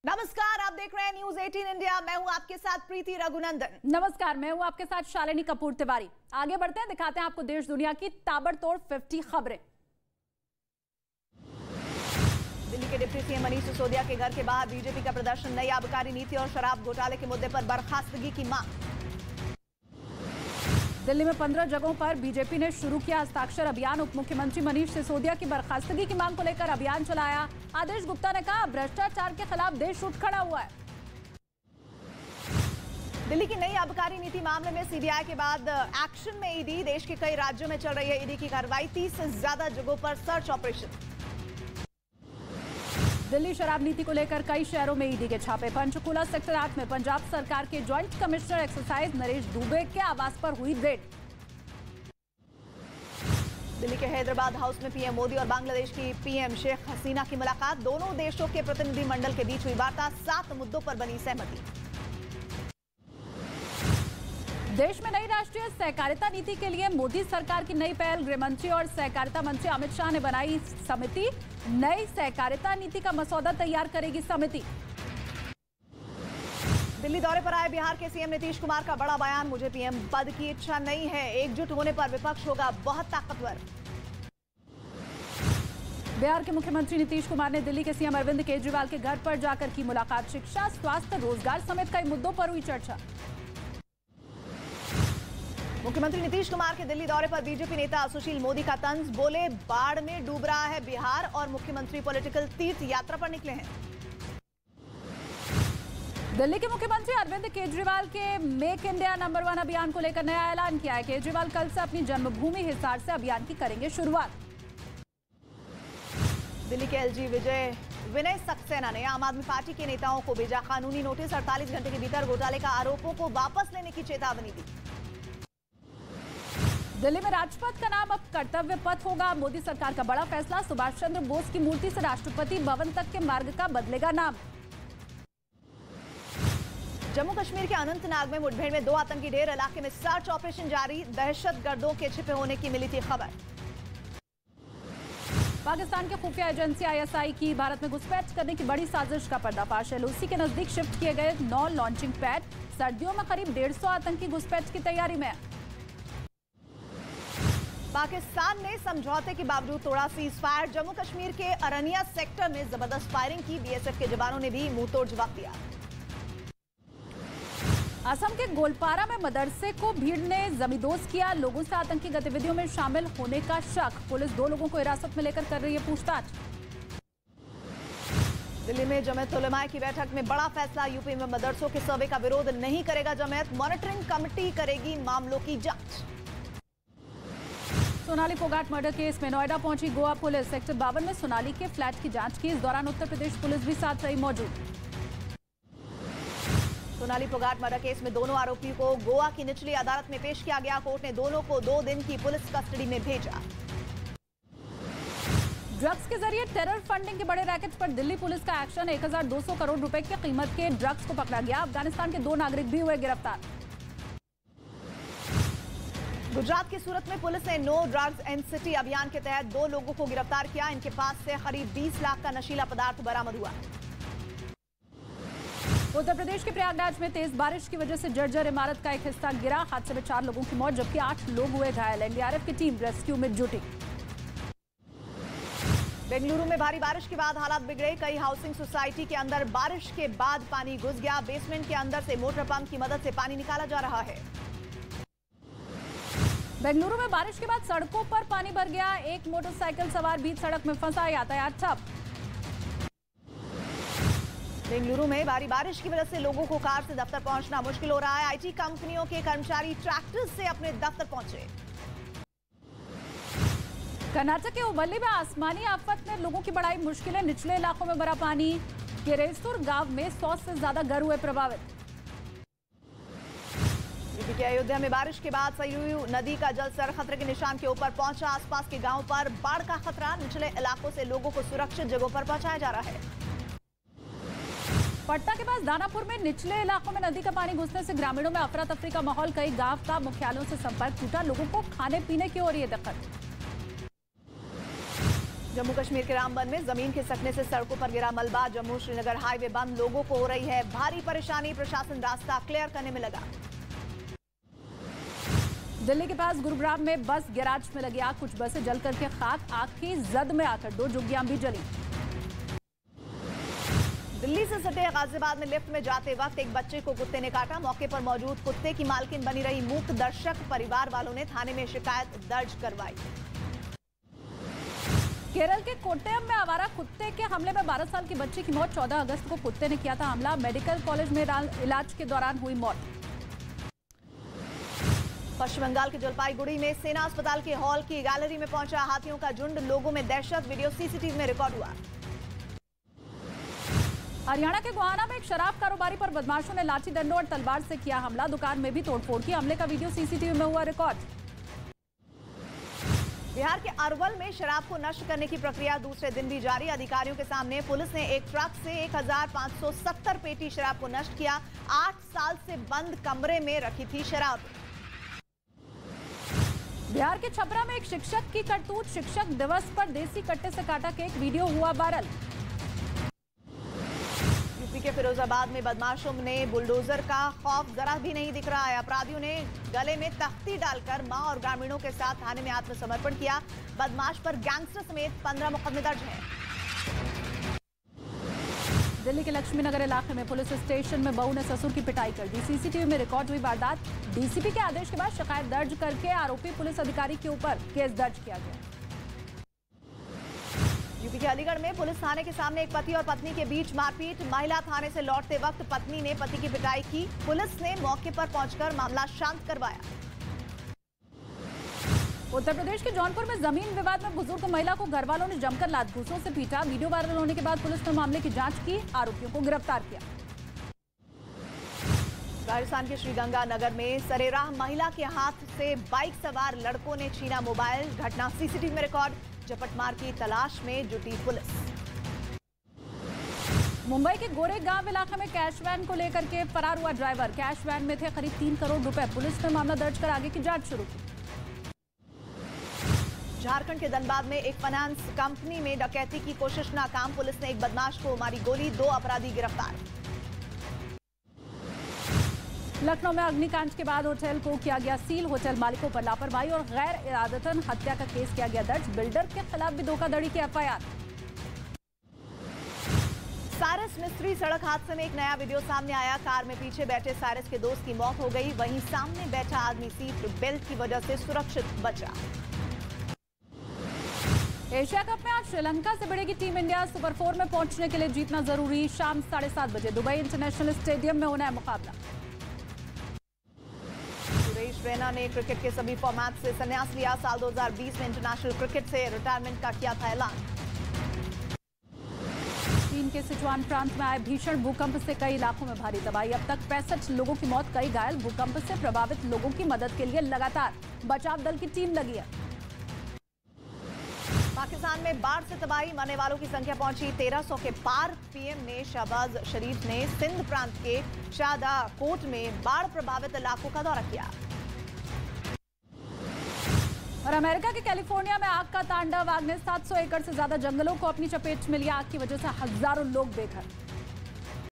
नमस्कार, आप देख रहे हैं न्यूज 18 इंडिया। मैं हूं आपके साथ प्रीति रघुनंदन। नमस्कार, मैं हूं आपके साथ शालिनी कपूर तिवारी। आगे बढ़ते हैं, दिखाते हैं आपको देश दुनिया की ताबड़तोड़ 50 खबरें। दिल्ली के डिप्टी सीएम मनीष सिसोदिया के घर के बाहर बीजेपी का प्रदर्शन, नई आबकारी नीति और शराब घोटाले के मुद्दे पर बर्खास्तगी की मांग। दिल्ली में 15 जगहों पर बीजेपी ने शुरू किया हस्ताक्षर अभियान। उप मुख्यमंत्री मनीष सिसोदिया की बर्खास्तगी की मांग को लेकर अभियान चलाया। आदेश गुप्ता ने कहा, भ्रष्टाचार के खिलाफ देश उठ खड़ा हुआ है। दिल्ली की नई आबकारी नीति मामले में सीबीआई के बाद एक्शन में ईडी। देश के कई राज्यों में चल रही है ईडी की कार्रवाई, 30 से ज्यादा जगहों पर सर्च ऑपरेशन। दिल्ली शराब नीति को लेकर कई शहरों में ईडी के छापे। पंचकूला सेक्टर 8 में पंजाब सरकार के joint commissioner excise Naresh Dubey के आवास पर हुई रेड। दिल्ली के हैदराबाद हाउस में पीएम मोदी और बांग्लादेश की पीएम शेख हसीना की मुलाकात। दोनों देशों के प्रतिनिधिमंडल के बीच हुई वार्ता, 7 मुद्दों पर बनी सहमति। देश में नई राष्ट्रीय सहकारिता नीति के लिए मोदी सरकार की नई पहल। गृह मंत्री और सहकारिता मंत्री अमित शाह ने बनाई समिति। नई सहकारिता नीति का मसौदा तैयार करेगी समिति। दिल्ली दौरे पर आए बिहार के सीएम नीतीश कुमार का बड़ा बयान, मुझे पीएम पद की इच्छा नहीं है, एकजुट होने पर विपक्ष होगा बहुत ताकतवर। बिहार के मुख्यमंत्री नीतीश कुमार ने दिल्ली के सीएम अरविंद केजरीवाल के घर पर जाकर की मुलाकात। शिक्षा, स्वास्थ्य, रोजगार समेत कई मुद्दों पर हुई चर्चा। मुख्यमंत्री नीतीश कुमार के दिल्ली दौरे पर बीजेपी नेता सुशील मोदी का तंज, बोले बाढ़ में डूब रहा है बिहार और मुख्यमंत्री पॉलिटिकल तीर्थ यात्रा पर निकले हैं। दिल्ली के मुख्यमंत्री अरविंद केजरीवाल के मेक इंडिया नंबर 1 अभियान को लेकर नया ऐलान किया है। केजरीवाल कल से अपनी जन्मभूमि हिसार से अभियान की करेंगे शुरुआत। दिल्ली के एलजी विनय सक्सेना ने आम आदमी पार्टी के नेताओं को भेजा कानूनी नोटिस। 48 घंटे के भीतर घोटाले का आरोपों को वापस लेने की चेतावनी दी। दिल्ली में राजपथ का नाम अब कर्तव्य पथ होगा। मोदी सरकार का बड़ा फैसला, सुभाष चंद्र बोस की मूर्ति से राष्ट्रपति भवन तक के मार्ग का बदलेगा नाम। जम्मू कश्मीर के अनंतनाग में मुठभेड़ में 2 आतंकी ढेर, इलाके में सर्च ऑपरेशन जारी। दहशतगर्दों के छिपे होने की मिली थी खबर। पाकिस्तान की खुफिया एजेंसी आईएसआई की भारत में घुसपैठ करने की बड़ी साजिश का पर्दाफाश। एलओसी के नजदीक शिफ्ट किए गए 9 लॉन्चिंग पैड। सर्दियों में करीब 150 आतंकी घुसपैठ की तैयारी में। पाकिस्तान ने समझौते के बावजूद तोड़ा सीज फायर। जम्मू कश्मीर के अरनिया सेक्टर में जबरदस्त फायरिंग की। बीएसएफ के जवानों ने भी मुंहतोड़ जवाब दिया। असम के गोलपारा में मदरसे को भीड़ ने जमींदोज किया। लोगों से आतंकी गतिविधियों में शामिल होने का शक। पुलिस 2 लोगों को हिरासत में लेकर कर रही है पूछताछ। दिल्ली में जमीयत उलमा की बैठक में बड़ा फैसला। यूपी में मदरसों के सर्वे का विरोध नहीं करेगा जमीयत। मॉनिटरिंग कमेटी करेगी मामलों की जांच। सोनाली फोगाट मर्डर केस में नोएडा पहुंची गोवा पुलिस। सेक्टर 52 में सोनाली के फ्लैट की जांच की। इस दौरान उत्तर प्रदेश पुलिस भी साथ रही मौजूद। सोनाली फोगाट मर्डर केस में दोनों आरोपियों को गोवा की निचली अदालत में पेश किया गया। कोर्ट ने दोनों को 2 दिन की पुलिस कस्टडी में भेजा। ड्रग्स के जरिए टेरर फंडिंग के बड़े रैकेट पर दिल्ली पुलिस का एक्शन। 1200 करोड़ रुपए की कीमत के ड्रग्स को पकड़ा गया। अफगानिस्तान के 2 नागरिक भी हुए गिरफ्तार। गुजरात की सूरत में पुलिस ने नो ड्रग्स इन सिटी अभियान के तहत 2 लोगों को गिरफ्तार किया। इनके पास से करीब 20 लाख का नशीला पदार्थ बरामद हुआ। उत्तर प्रदेश के प्रयागराज में तेज बारिश की वजह से जर्जर इमारत का एक हिस्सा गिरा। हादसे में 4 लोगों की मौत जबकि 8 लोग हुए घायल। एनडीआरएफ की टीम रेस्क्यू में जुटी। बेंगलुरु में भारी बारिश के बाद हालात बिगड़े। कई हाउसिंग सोसाइटी के अंदर बारिश के बाद पानी घुस गया। बेसमेंट के अंदर से मोटर पंप की मदद से पानी निकाला जा रहा है। बेंगलुरु में बारिश के बाद सड़कों पर पानी भर गया। एक मोटरसाइकिल सवार बीच सड़क में फंसा। यातायात ठप। बेंगलुरु में भारी बारिश की वजह से लोगों को कार से दफ्तर पहुंचना मुश्किल हो रहा है। आईटी कंपनियों के कर्मचारी ट्रैक्टर से अपने दफ्तर पहुंचे। कर्नाटक के हुबल्ली में आसमानी आफत ने लोगों की बढ़ाई मुश्किलें। निचले इलाकों में भरा पानी। केरेसुर गांव में 100 से ज्यादा घर हुए प्रभावित। यूपी के अयोध्या में बारिश के बाद सरयू नदी का जलस्तर खतरे के निशान के ऊपर पहुंचा। आसपास के गांवों पर बाढ़ का खतरा। निचले इलाकों से लोगों को सुरक्षित जगहों पर पहुंचाया जा रहा है। पटना के पास दानापुर में निचले इलाकों में नदी का पानी घुसने से ग्रामीणों में अफरा तफरी का माहौल। कई गांव का मुख्यालयों से संपर्क टूटा। लोगों को खाने पीने की हो रही है दिक्कत। जम्मू कश्मीर के रामबन में जमीन खिसकने से सड़कों पर गिरा मलबा। जम्मू श्रीनगर हाईवे बंद, लोगों को हो रही है भारी परेशानी। प्रशासन रास्ता क्लियर करने में लगा। दिल्ली के पास गुरुग्राम में बस गैराज में लगी आग, कुछ बसें जल करके खाक। आग की जद में आकर 2 झुग्गियां भी जली। दिल्ली से सटे गाजियाबाद में लिफ्ट में जाते वक्त एक बच्चे को कुत्ते ने काटा। मौके पर मौजूद कुत्ते की मालकिन बनी रही मूक दर्शक। परिवार वालों ने थाने में शिकायत दर्ज करवाई। केरल के कोट्टयम में आवारा कुत्ते के हमले में 12 साल की बच्ची की मौत। 14 अगस्त को कुत्ते ने किया था हमला। मेडिकल कॉलेज में इलाज के दौरान हुई मौत। पश्चिम बंगाल के जलपाईगुड़ी में सेना अस्पताल के हॉल की गैलरी में पहुंचा हाथियों का झुंड। लोगों में दहशत, वीडियो सीसीटीवी में रिकॉर्ड हुआ। हरियाणा के गोहाना में एक शराब कारोबारी पर बदमाशों ने लाठी डंडों और तलवार से किया हमला। दुकान में भी तोड़फोड़ की। हमले का वीडियो सीसीटीवी में हुआ रिकॉर्ड। बिहार के अरवल में शराब को नष्ट करने की प्रक्रिया दूसरे दिन भी जारी। अधिकारियों के सामने पुलिस ने एक ट्रक से 1570 पेटी शराब को नष्ट किया। 8 साल से बंद कमरे में रखी थी शराब। बिहार के छपरा में एक शिक्षक की करतूत। शिक्षक दिवस पर देसी कट्टे से काटा केक, वीडियो हुआ वायरल। यूपी के फिरोजाबाद में बदमाशों ने बुलडोजर का खौफ जरा भी नहीं दिख रहा है। अपराधियों ने गले में तख्ती डालकर मां और ग्रामीणों के साथ थाने में आत्मसमर्पण किया। बदमाश पर गैंगस्टर समेत 15 मुकदमे दर्ज हैं। दिल्ली के लक्ष्मी नगर इलाके में पुलिस स्टेशन में बहू ने ससुर की पिटाई कर दी। सीसीटीवी में रिकॉर्ड हुई वारदात। डीसीपी के आदेश के बाद शिकायत दर्ज करके आरोपी पुलिस अधिकारी के ऊपर केस दर्ज किया गया। यूपी के अलीगढ़ में पुलिस थाने के सामने एक पति और पत्नी के बीच मारपीट। महिला थाने से लौटते वक्त पत्नी ने पति की पिटाई की। पुलिस ने मौके पर पहुंचकर मामला शांत करवाया। उत्तर प्रदेश के जौनपुर में जमीन विवाद में बुजुर्ग महिला को घर वालों ने जमकर लात घूंसों से पीटा। वीडियो वायरल होने के बाद पुलिस ने मामले की जांच की, आरोपियों को गिरफ्तार किया। राजस्थान के श्रीगंगानगर में सरेराह महिला के हाथ से बाइक सवार लड़कों ने छीना मोबाइल। घटना सीसीटीवी में रिकॉर्ड। झपटमार की तलाश में जुटी पुलिस। मुंबई के गोरेगांव इलाके में कैश वैन को लेकर के फरार हुआ ड्राइवर। कैश वैन में थे करीब 3 करोड़ रुपए। पुलिस ने मामला दर्ज कर आगे की जांच शुरू की। झारखंड के धनबाद में एक फाइनेंस कंपनी में डकैती की कोशिश नाकाम। पुलिस ने एक बदमाश को मारी गोली। 2 अपराधी गिरफ्तार। लखनऊ में अग्निकांड के बाद होटल को किया गया सील। होटल मालिकों पर लापरवाही और गैर इरादतन हत्या का केस किया गया दर्ज। बिल्डर के खिलाफ भी धोखाधड़ी की एफआईआर। साइरस मिस्त्री सड़क हादसे में एक नया वीडियो सामने आया। कार में पीछे बैठे साइरस के दोस्त की मौत हो गई। वहीं सामने बैठा आदमी सीट बेल्ट की वजह से सुरक्षित बचा। एशिया कप में आज श्रीलंका से भिड़ेगी टीम इंडिया। सुपर 4 में पहुंचने के लिए जीतना जरूरी। शाम 7:30 बजे दुबई इंटरनेशनल स्टेडियम में होना है मुकाबला। सुरेश रैना ने क्रिकेट के सभी फॉर्मेट से संन्यास लिया। साल 2020 में इंटरनेशनल क्रिकेट से रिटायरमेंट का किया था ऐलान। चीन के सिचुआन प्रांत में आए भीषण भूकंप से कई इलाकों में भारी तबाही। अब तक 65 लोगों की मौत, कई घायल। भूकंप से प्रभावित लोगों की मदद के लिए लगातार बचाव दल की टीम लगी है। पाकिस्तान में बाढ़ से तबाही, मरने वालों की संख्या पहुंची 1300 के पार। पीएम ने शहबाज शरीफ ने सिंध प्रांत के शाहदाकोट में बाढ़ प्रभावित इलाकों का दौरा किया। और अमेरिका के कैलिफोर्निया में आग का तांडव। आग ने 700 एकड़ से ज्यादा जंगलों को अपनी चपेट में लिया। आग की वजह से हजारों लोग बेघर।